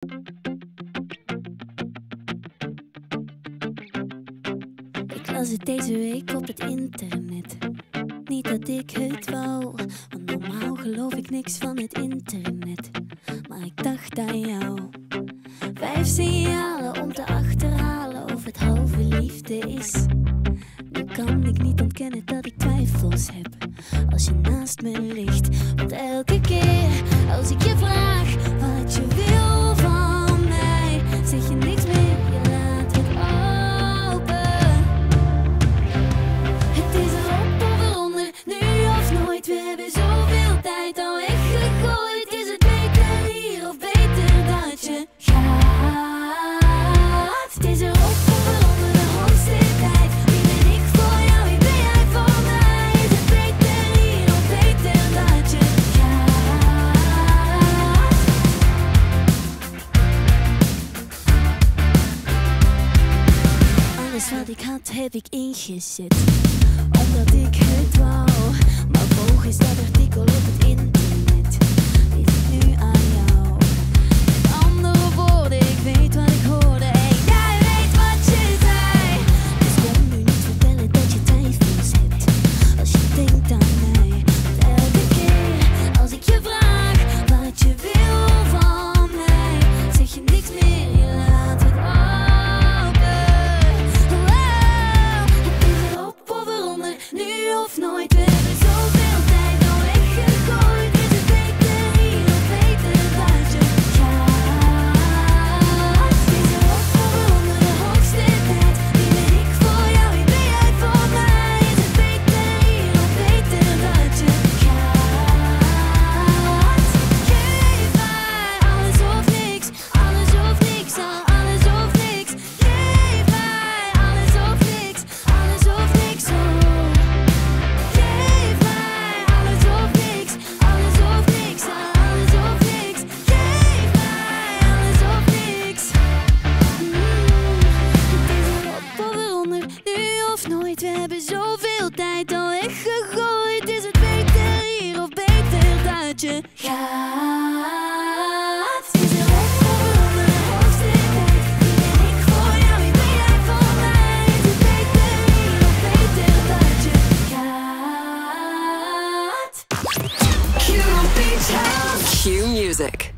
Ik las het deze week op het internet. Niet dat ik het wou, want normaal geloof ik niks van het internet. Maar ik dacht aan jou. 5 signalen om te achterhalen of het halve liefde is. Nu kan ik niet ontkennen dat ik twijfels heb als je naast me ligt. Want elke keer als ik je vraag wat je wil van mij, zeg je niks meer, je laat het open. Het is erop of eronder, nu of nooit. We hebben zoveel tijd al weggegooid. Is het beter hier of beter dat je gaat? Het is erop of eronder, de hoogste tijd. Wie ben ik voor jou, wie ben jij voor mij? Is het beter hier of beter dat je gaat? Alles wat ik had heb ik ingezet, omdat ik het wou. Maar volgens dat artikel op het internet is het nu aan jou. Met andere woorden, ik weet wat ik hoorde en jij weet wat je zei. Dus kom nu niet vertellen dat je twijfels hebt als je denkt aan mij. Want elke keer als ik je vraag wat je wil van mij, zeg je niks meer, je laat het open. Het is erop of eronder, nu of nooit. We hebben zoveel tijd al weggegooid. Is het beter hier of beter dat je gaat? Het is erop of eronder, de hoogste tijd. Wie ben ik voor jou, wie ben jij voor mij? Is het beter hier of beter dat je gaat? Geef mij alles of niks, alles of niks, alles of niks. Geef mij alles of niks, alles of niks, oh. Geef mij alles of niks, alles of niks, alles of niks. Geef mij alles of niks. Het is erop of eronder, nu of nooit. We hebben zoveel tijd al weggegooid. Is het beter hier of beter dat je gaat? Het is erop of eronder, de hoogste tijd. Wie ben ik voor jou, wie ben jij voor mij? Is het beter hier of beter dat je gaat? Q Music.